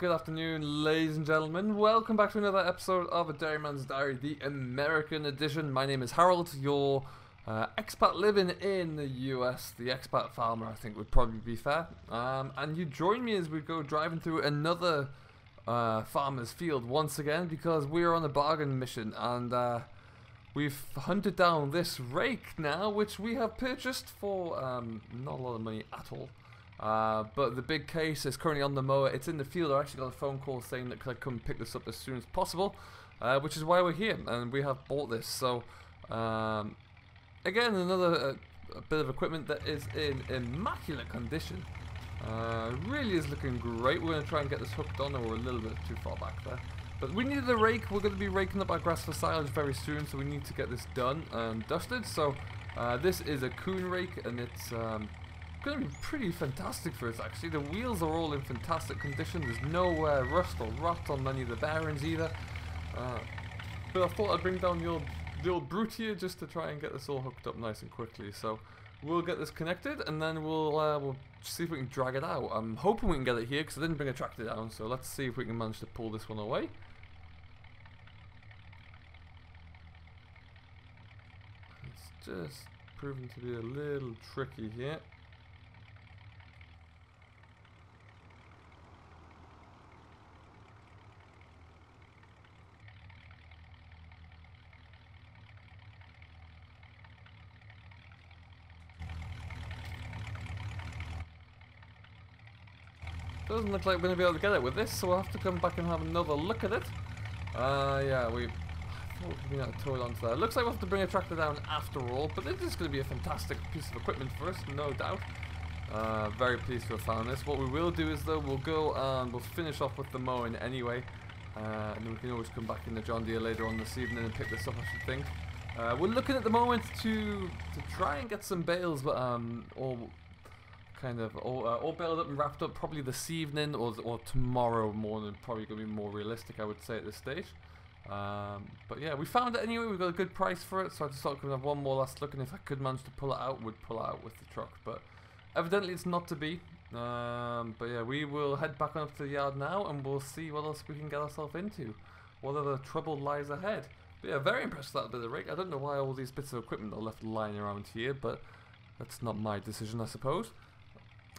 good afternoon, ladies and gentlemen. Welcome back to another episode of A Dairyman's Diary, the American edition. My name is Harold, your expat living in the US, the expat farmer, I think would probably be fair. And you join me as we go driving through another farmer's field once again, because we are on a bargain mission, and we've hunted down this rake now, which we have purchased for not a lot of money at all. But the big case is currently on the mower. It's in the field. I actually got a phone call saying that could I come pick this up as soon as possible, which is why we're here, and we have bought this. So again, another a bit of equipment that is in immaculate condition. Really is looking great. We're going to try and get this hooked on, and we're a little bit too far back there. But we needed a rake. We're going to be raking up our grass for silage very soon, so we need to get this done and dusted. So this is a coon rake, and it's going to be pretty fantastic for us, actually. The wheels are all in fantastic condition. There's no rust or rot on any of the bearings either. But I thought I'd bring down the old brute here just to try and get this all hooked up nice and quickly. So we'll get this connected, and then we'll see if we can drag it out. I'm hoping we can get it here because I didn't bring a tractor down. So let's see if we can manage to pull this one away. It's just proving to be a little tricky here. Doesn't look like we're going to be able to get it with this, so we'll have to come back and have another look at it. Yeah, I thought we had to tow it onto that. Looks like we'll have to bring a tractor down after all, but it is going to be a fantastic piece of equipment for us, no doubt. Very pleased to have found this. What we will do is, though, we'll go and we'll finish off with the mowing anyway. And then we can always come back in the John Deere later on this evening and pick this up, I should think. We're looking at the moment to try and get some bales, but all bailed up and wrapped up probably this evening or tomorrow morning. Probably going to be more realistic, I would say, at this stage. But yeah, we found it anyway. We got a good price for it, so I just thought I could have one more last look, and if I could manage to pull it out, would pull it out with the truck. But evidently it's not to be. But yeah, we will head back on up to the yard now, and we'll see what else we can get ourselves into. What other trouble lies ahead. But yeah, very impressed with that bit of rig. I don't know why all these bits of equipment are left lying around here, but that's not my decision, I suppose.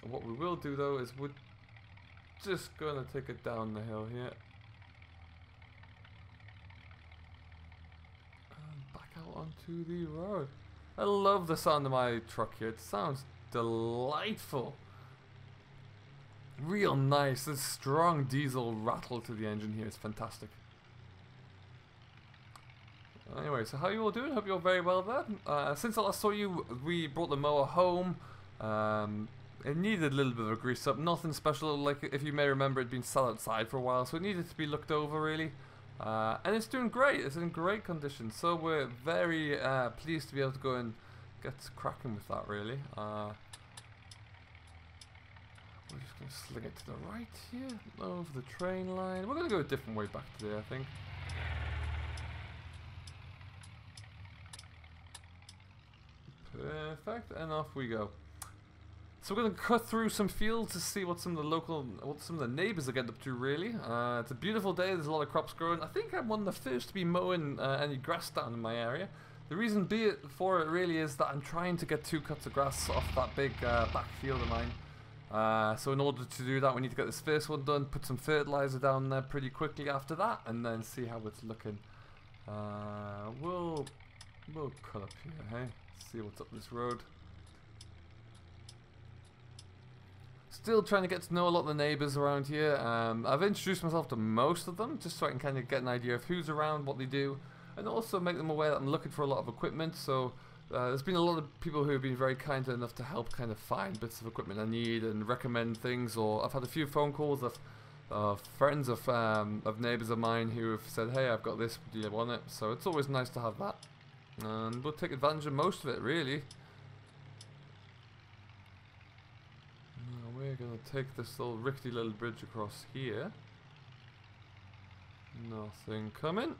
What we will do, though, is we're just going to take it down the hill here. And back out onto the road. I love the sound of my truck here. It sounds delightful. Real nice. This strong diesel rattle to the engine here is fantastic. Anyway, so how are you all doing? Hope you're very well there. Since I last saw you, we brought the mower home. It needed a little bit of a grease up, nothing special. Like, if you may remember, it'd been sat outside for a while, so it needed to be looked over, really. And it's doing great. It's in great condition, so we're very pleased to be able to go and get cracking with that, really. We're just going to sling it to the right here, over the train line. We're going to go a different way back today, I think. Perfect, and off we go. So we're going to cut through some fields to see what some of the neighbours are getting up to, really. It's a beautiful day. There's a lot of crops growing. I think I'm one of the first to be mowing any grass down in my area. The reason for it really is that I'm trying to get 2 cuts of grass off that big back field of mine. So in order to do that, we need to get this first one done, put some fertilizer down there pretty quickly after that, and then see how it's looking. We'll cut up here, hey? See what's up this road. Still trying to get to know a lot of the neighbours around here. I've introduced myself to most of them, just so I can kind of get an idea of who's around, what they do, and also make them aware that I'm looking for a lot of equipment. So there's been a lot of people who have been very kind enough to help kind of find bits of equipment I need and recommend things. Or I've had a few phone calls of friends of neighbours of mine who have said, hey, I've got this, do you want it? So it's always nice to have that, and we'll take advantage of most of it, really. We're going to take this little rickety little bridge across here. Nothing coming.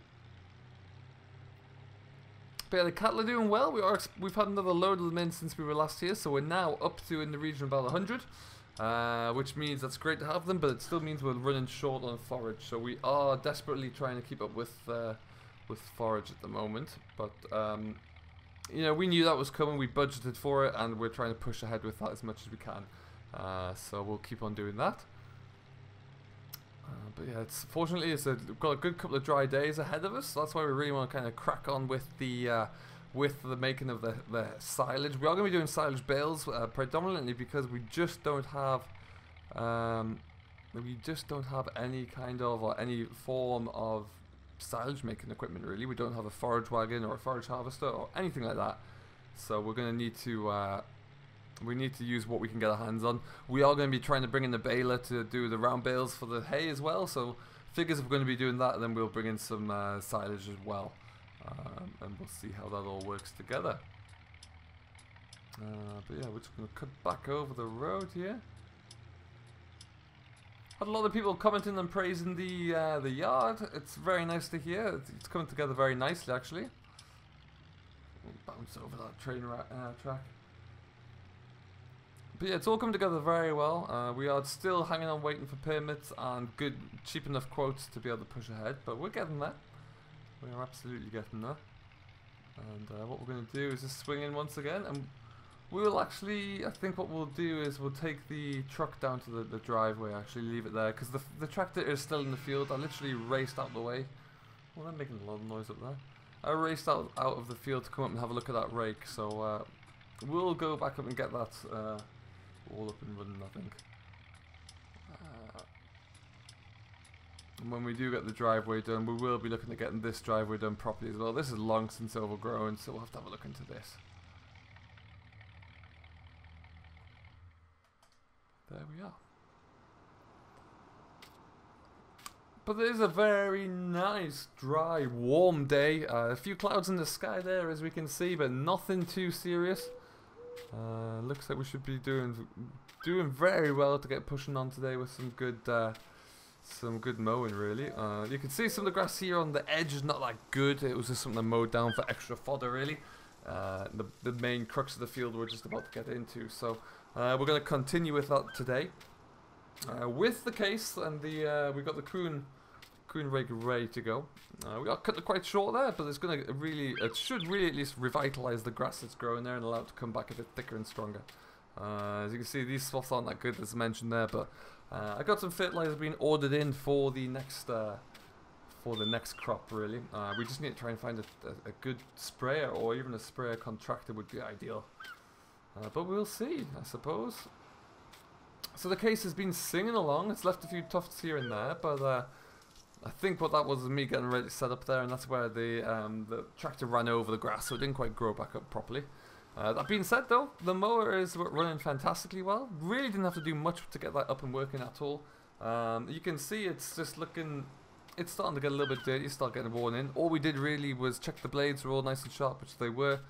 But yeah, the cattle are doing well. We've had another load of them in since we were last here, so we're now up to in the region of about 100. which means that's great to have them, but it still means we're running short on forage. So we are desperately trying to keep up with forage at the moment. But you know, we knew that was coming. We budgeted for it, and we're trying to push ahead with that as much as we can. So we'll keep on doing that. But yeah, fortunately we've got a good couple of dry days ahead of us. So that's why we really want to kind of crack on with the making of the silage. We are going to be doing silage bales predominantly because we just don't have any kind of or any form of silage making equipment really. We don't have a forage wagon or a forage harvester or anything like that. So we're going to need to use what we can get our hands on. We are going to be trying to bring in the baler to do the round bales for the hay as well. So figures if we're going to be doing that, and then we'll bring in some silage as well. And we'll see how that all works together. But yeah, we're just going to cut back over the road here. Had a lot of people commenting and praising the yard. It's very nice to hear. It's coming together very nicely, actually. We'll bounce over that train track. But yeah, it's all come together very well. We are still hanging on waiting for permits and good, cheap enough quotes to be able to push ahead. But we're getting there. We are absolutely getting there. And what we're going to do is just swing in once again. And we'll actually, I think what we'll do is we'll take the truck down to the driveway, actually leave it there. Because the tractor is still in the field. I literally raced out the way. Well, I'm making a lot of noise up there. I raced out of the field to come up and have a look at that rake. So we'll go back up and get that all up and running, I think. And when we do get the driveway done, we will be looking at getting this driveway done properly as well. This is long since overgrown, so we'll have to have a look into this. There we are. But it is a very nice, dry, warm day. A few clouds in the sky there, as we can see, but nothing too serious. Looks like we should be doing very well to get pushing on today with some good mowing, really. You can see some of the grass here on the edge is not that good. It was just something I mowed down for extra fodder, really. The main crux of the field we're just about to get into. So we're going to continue with that today. With the case and we've got the coon rake ready to go. We got cut it quite short there, but it's going to really, it should really at least revitalize the grass that's growing there and allow it to come back a bit thicker and stronger. As you can see, these swaths aren't that good, as mentioned there, but I got some fertilizer being ordered in for the next crop, really. We just need to try and find a good sprayer, or even a sprayer contractor would be ideal. But we'll see, I suppose. So the case has been singing along. It's left a few tufts here and there, but I think what that was me getting ready to set up there, and that's where the tractor ran over the grass, so it didn't quite grow back up properly. That being said, though, the mower is running fantastically well. Really didn't have to do much to get that up and working at all. You can see it's just looking, it's starting to get a little bit dirty, start getting worn in. All we did really was check the blades were all nice and sharp, which they were.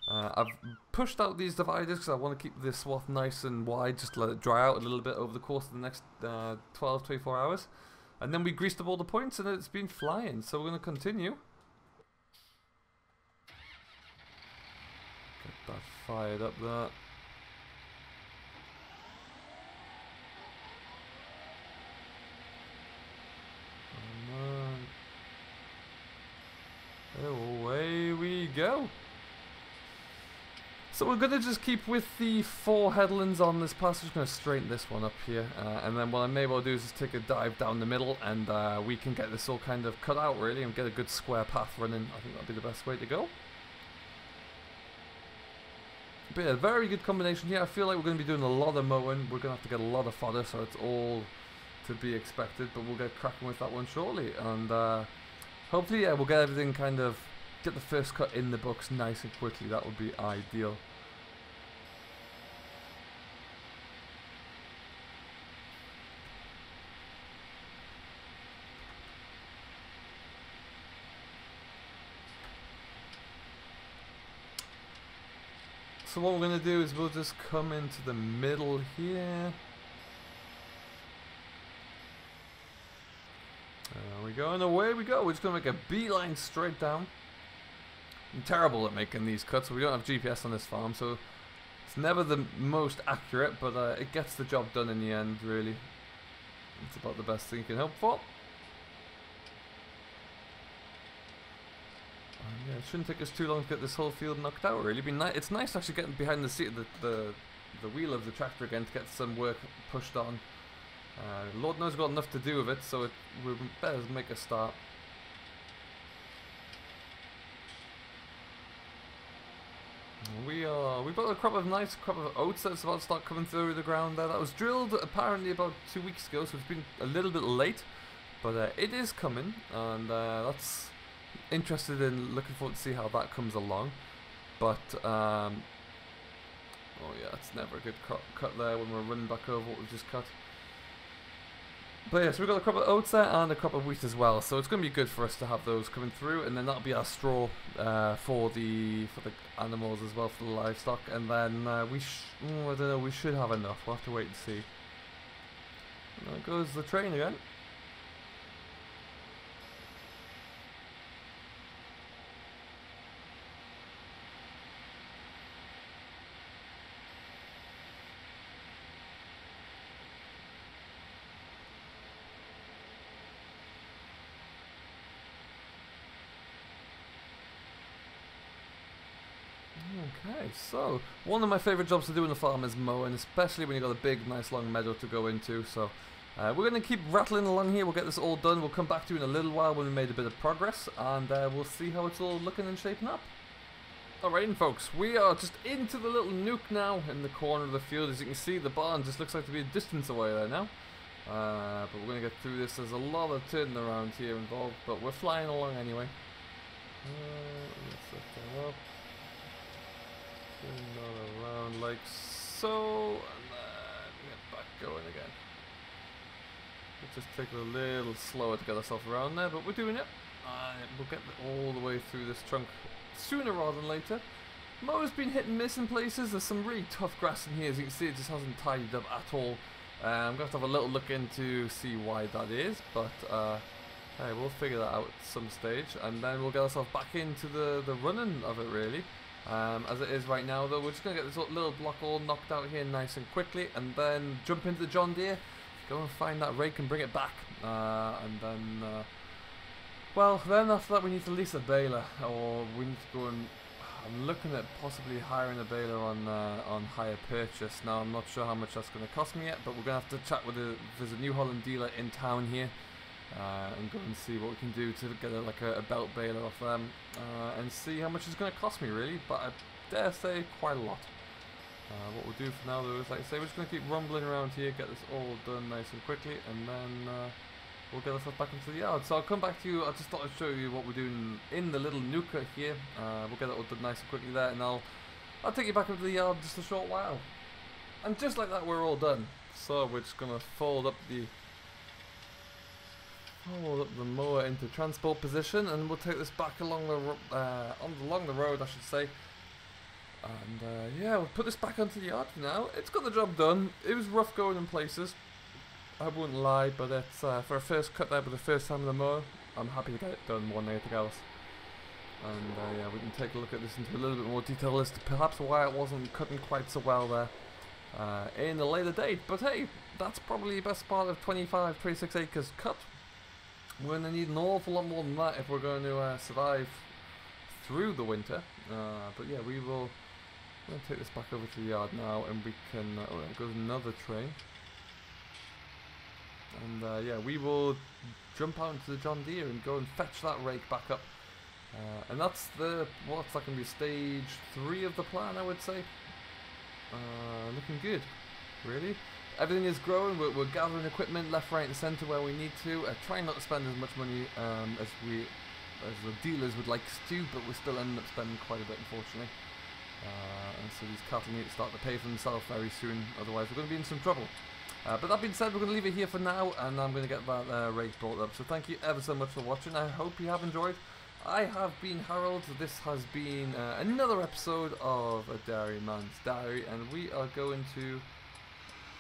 I've pushed out these dividers because I want to keep this swath nice and wide, just to let it dry out a little bit over the course of the next 12-24 hours. And then we greased up all the points and it's been flying, so we're going to continue. Get that fired up there. And away we go. So we're going to just keep with the 4 headlands on this pass. Just going to straighten this one up here. And then what I may well do is just take a dive down the middle, and we can get this all kind of cut out, really, and get a good square path running. I think that'll be the best way to go. But yeah, very good combination here. I feel like we're going to be doing a lot of mowing. We're going to have to get a lot of fodder, so it's all to be expected. But we'll get cracking with that one shortly. And hopefully, yeah, we'll get everything kind of, get the first cut in the books nice and quickly. That would be ideal. So what we're going to do is we'll just come into the middle here. There we go, and away we go. We're just going to make a beeline straight down. I'm terrible at making these cuts. We don't have GPS on this farm, so It's never the most accurate, but it gets the job done in the end, really. It's about the best thing you can hope for. Yeah, it shouldn't take us too long to get this whole field knocked out, really. It's nice actually getting behind the seat of the wheel of the tractor again to get some work pushed on. Lord knows we've got enough to do with it, so we better make a start. We've got a nice crop of oats that's about to start coming through the ground there. That was drilled apparently about 2 weeks ago, so it's been a little bit late, but it is coming, and that's interested in looking forward to see how that comes along. But oh yeah, it's never a good cut there when we're running back over what we've just cut. But yeah, so we've got a crop of oats there and a crop of wheat as well, so it's going to be good for us to have those coming through, and then that'll be our straw for the animals as well, for the livestock, and then I don't know, we should have enough. We'll have to wait and see. And there goes the train again. Okay, so one of my favourite jobs to do in the farm is mowing, especially when you've got a big, nice long meadow to go into. So we're going to keep rattling along here. We'll get this all done. We'll come back to you in a little while when we made a bit of progress, and we'll see how it's all looking and shaping up. Alright, folks, we are just into the little nook now in the corner of the field. As you can see, the barn just looks like to be a distance away there now. But we're going to get through this. There's a lot of turning around here involved, but we're flying along anyway. Let's set that up. Not around like so, and then get back going again. We'll just take it a little slower to get ourselves around there, but we're doing it. We'll get all the way through this trunk sooner rather than later. Mower's been hit and miss in places. There's some really tough grass in here. As you can see, it just hasn't tidied up at all. I'm going to have a little look into see why that is, but hey, we'll figure that out at some stage, and then we'll get ourselves back into the running of it, really. As it is right now, though, we're just going to get this little block all knocked out here nice and quickly, and then jump into the John Deere, go and find that rake and bring it back, and then, well, then after that we need to lease a baler, or we need to go and, I'm looking at possibly hiring a baler on hire purchase. Now, I'm not sure how much that's going to cost me yet, but we're going to have to chat with there's a New Holland dealer in town here, and go and see what we can do to get a belt baler off them, and see how much it's going to cost me, really. But I dare say quite a lot. What we'll do for now, though, is like I say, we're just going to keep rumbling around here, get this all done nice and quickly, and then we'll get ourselves back into the yard. So I'll come back to you. I just thought I'd show you what we're doing in the little nuka here. We'll get it all done nice and quickly there, and I'll take you back into the yard just a short while. And just like that, we're all done. So we're just going to fold up the mower into transport position, and we'll take this back along the road, I should say. And yeah, we'll put this back onto the yard for now. It's got the job done. It was rough going in places, I wouldn't lie, but it's for a first cut there, but the first time with the mower, I'm happy to get it done more than anything else. And yeah, we can take a look at this into a little bit more detail as to perhaps why it wasn't cutting quite so well there in a later date. But hey, that's probably the best part of 26 acres cut. We're going to need an awful lot more than that if we're going to survive through the winter. But yeah, we're going to take this back over to the yard now, and we can, oh, there goes another train. And yeah, we will jump out into the John Deere and go and fetch that rake back up. And that's what's that going to be, stage 3 of the plan, I would say. Looking good, really. Everything is growing. We're gathering equipment left, right and centre where we need to. Trying not to spend as much money as the dealers would like us to, but we're still ending up spending quite a bit, unfortunately. And so these cattle need to start to pay for themselves very soon, otherwise we're going to be in some trouble. But that being said, we're going to leave it here for now, and I'm going to get that rake brought up. So thank you ever so much for watching. I hope you have enjoyed. I have been Harold. This has been another episode of A Dairy Man's Diary, and we are going to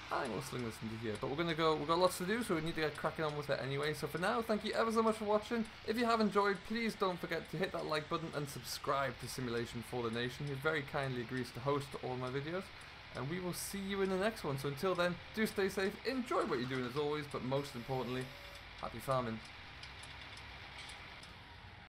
I think we'll sling this into here, but we've got lots to do, so we need to get cracking on with it anyway. So for now, thank you ever so much for watching. If you have enjoyed, please don't forget to hit that like button and subscribe to Simulation for the Nation, who very kindly agrees to host all my videos. And we will see you in the next one. So until then, do stay safe, enjoy what you're doing as always, but most importantly, happy farming.